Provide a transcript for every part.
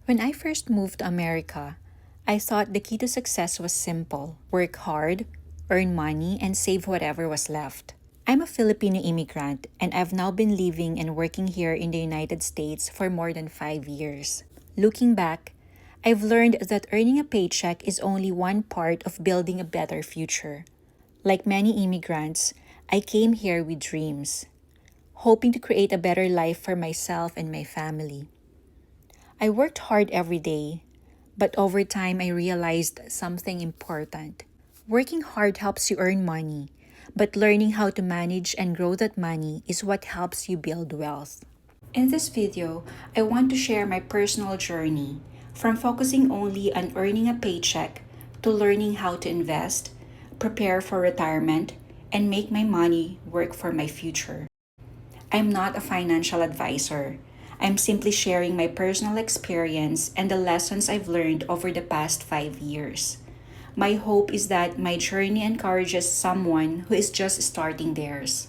When I first moved to America, I thought the key to success was simple: work hard, earn money, and save whatever was left. I'm a Filipino immigrant, and I've now been living and working here in the United States for more than 5 years. Looking back, I've learned that earning a paycheck is only one part of building a better future. Like many immigrants, I came here with dreams, hoping to create a better life for myself and my family. I worked hard every day, but over time I realized something important. Working hard helps you earn money, but learning how to manage and grow that money is what helps you build wealth. In this video, I want to share my personal journey, from focusing only on earning a paycheck to learning how to invest, prepare for retirement, and make my money work for my future. I'm not a financial advisor. I'm simply sharing my personal experience and the lessons I've learned over the past 5 years. My hope is that my journey encourages someone who is just starting theirs.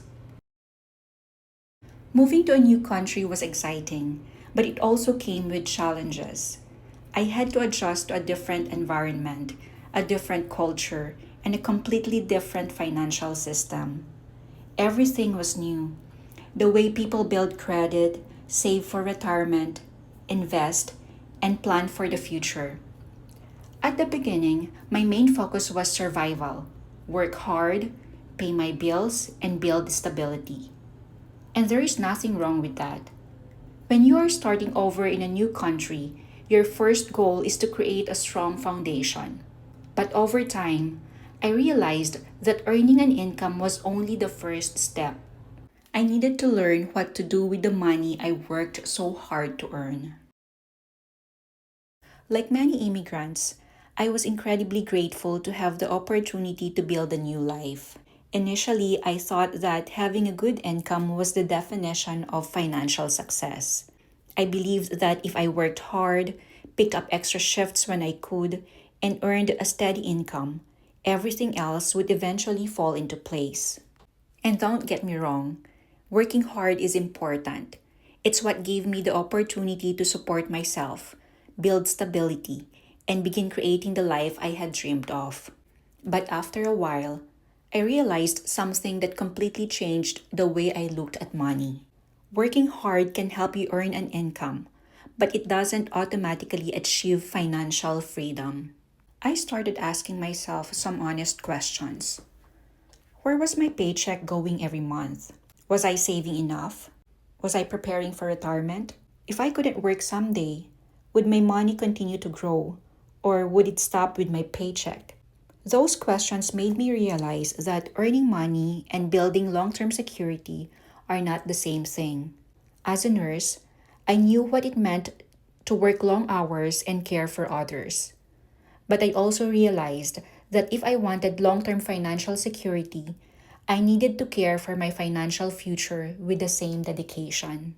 Moving to a new country was exciting, but it also came with challenges. I had to adjust to a different environment, a different culture, and a completely different financial system. Everything was new. The way people build credit, save for retirement, invest, and plan for the future. At the beginning, my main focus was survival: work hard, pay my bills, and build stability. And there is nothing wrong with that. When you are starting over in a new country, your first goal is to create a strong foundation. But over time, I realized that earning an income was only the first step. I needed to learn what to do with the money I worked so hard to earn. Like many immigrants, I was incredibly grateful to have the opportunity to build a new life. Initially, I thought that having a good income was the definition of financial success. I believed that if I worked hard, picked up extra shifts when I could, and earned a steady income, everything else would eventually fall into place. And don't get me wrong, working hard is important. It's what gave me the opportunity to support myself, build stability, and begin creating the life I had dreamed of. But after a while, I realized something that completely changed the way I looked at money. Working hard can help you earn an income, but it doesn't automatically achieve financial freedom. I started asking myself some honest questions. Where was my paycheck going every month? Was I saving enough? Was I preparing for retirement? If I couldn't work someday, would my money continue to grow, or would it stop with my paycheck? Those questions made me realize that earning money and building long-term security are not the same thing. As a nurse, I knew what it meant to work long hours and care for others. But I also realized that if I wanted long-term financial security, I needed to care for my financial future with the same dedication.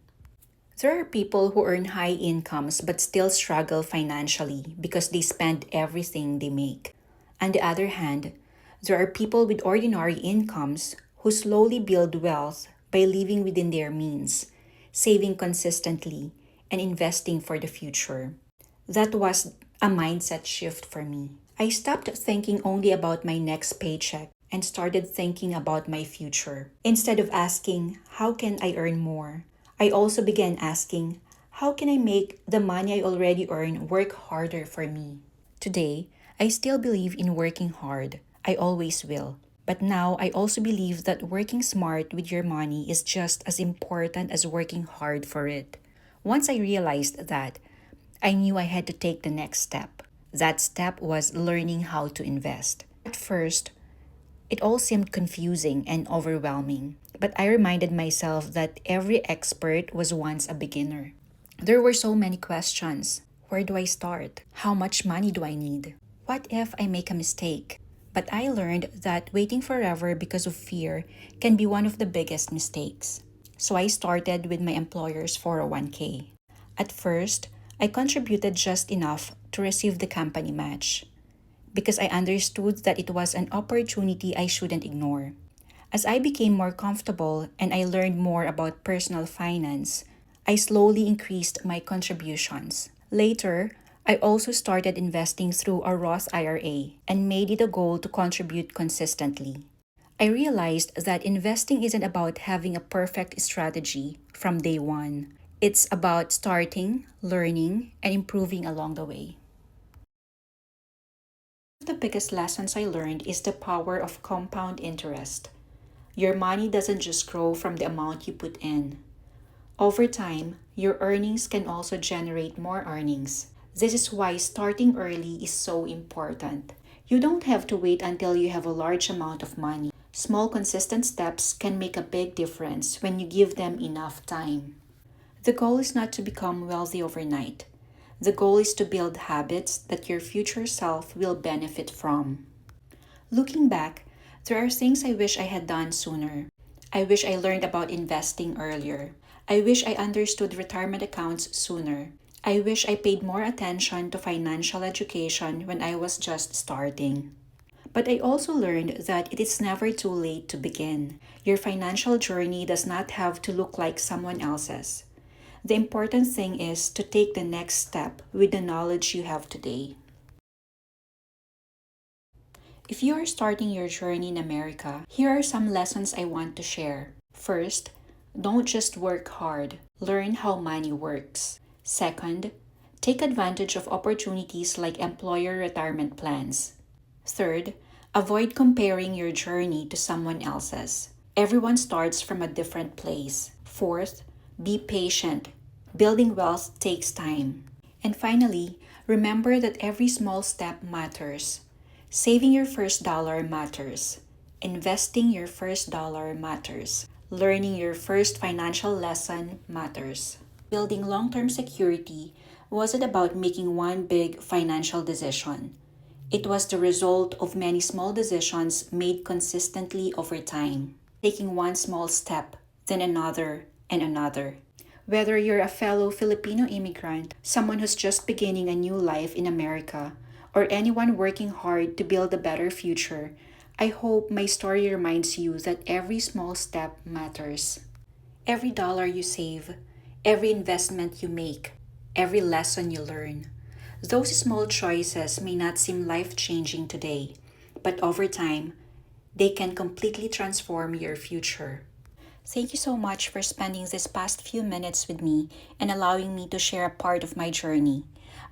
There are people who earn high incomes but still struggle financially because they spend everything they make. On the other hand, there are people with ordinary incomes who slowly build wealth by living within their means, saving consistently, and investing for the future. That was a mindset shift for me. I stopped thinking only about my next paycheck and started thinking about my future. Instead of asking, how can I earn more? I also began asking, how can I make the money I already earn work harder for me? Today, I still believe in working hard. I always will. But now I also believe that working smart with your money is just as important as working hard for it. Once I realized that, I knew I had to take the next step. That step was learning how to invest. At first, it all seemed confusing and overwhelming, but I reminded myself that every expert was once a beginner. There were so many questions. Where do I start? How much money do I need? What if I make a mistake? But I learned that waiting forever because of fear can be one of the biggest mistakes. So I started with my employer's 401k. At first, I contributed just enough to receive the company match, because I understood that it was an opportunity I shouldn't ignore. As I became more comfortable and I learned more about personal finance, I slowly increased my contributions. Later, I also started investing through a Roth IRA and made it a goal to contribute consistently. I realized that investing isn't about having a perfect strategy from day one. It's about starting, learning, and improving along the way. One of the biggest lessons I learned is the power of compound interest. Your money doesn't just grow from the amount you put in. Over time, your earnings can also generate more earnings. This is why starting early is so important. You don't have to wait until you have a large amount of money. Small, consistent steps can make a big difference when you give them enough time. The goal is not to become wealthy overnight. The goal is to build habits that your future self will benefit from. Looking back, there are things I wish I had done sooner. I wish I learned about investing earlier. I wish I understood retirement accounts sooner. I wish I paid more attention to financial education when I was just starting. But I also learned that it is never too late to begin. Your financial journey does not have to look like someone else's. The important thing is to take the next step with the knowledge you have today. If you are starting your journey in America, here are some lessons I want to share. First, don't just work hard, learn how money works. Second, take advantage of opportunities like employer retirement plans. Third, avoid comparing your journey to someone else's. Everyone starts from a different place. Fourth, be patient. Building wealth takes time. And finally, remember that every small step matters. Saving your first dollar matters. Investing your first dollar matters. Learning your first financial lesson matters. Building long-term security wasn't about making one big financial decision. It was the result of many small decisions made consistently over time, taking one small step, then another, and another. Whether you're a fellow Filipino immigrant, someone who's just beginning a new life in America, or anyone working hard to build a better future, I hope my story reminds you that every small step matters. Every dollar you save, every investment you make, every lesson you learn. Those small choices may not seem life-changing today, but over time, they can completely transform your future. Thank you so much for spending this past few minutes with me and allowing me to share a part of my journey.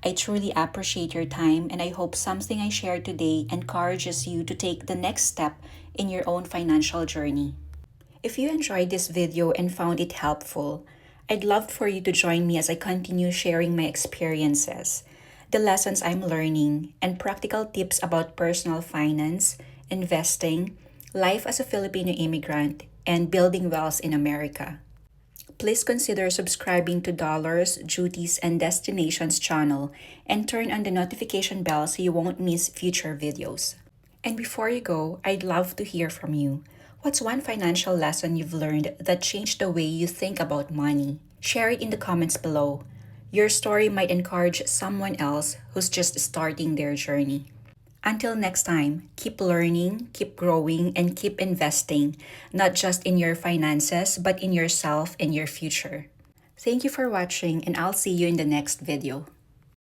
I truly appreciate your time, and I hope something I shared today encourages you to take the next step in your own financial journey. If you enjoyed this video and found it helpful, I'd love for you to join me as I continue sharing my experiences, the lessons I'm learning, and practical tips about personal finance, investing, life as a Filipino immigrant, and building wealth in America. Please consider subscribing to Dollars, Duties, and Destinations channel and turn on the notification bell so you won't miss future videos. And before you go, I'd love to hear from you. What's one financial lesson you've learned that changed the way you think about money? Share it in the comments below. Your story might encourage someone else who's just starting their journey. Until next time, keep learning, keep growing, and keep investing, not just in your finances, but in yourself and your future. Thank you for watching, and I'll see you in the next video.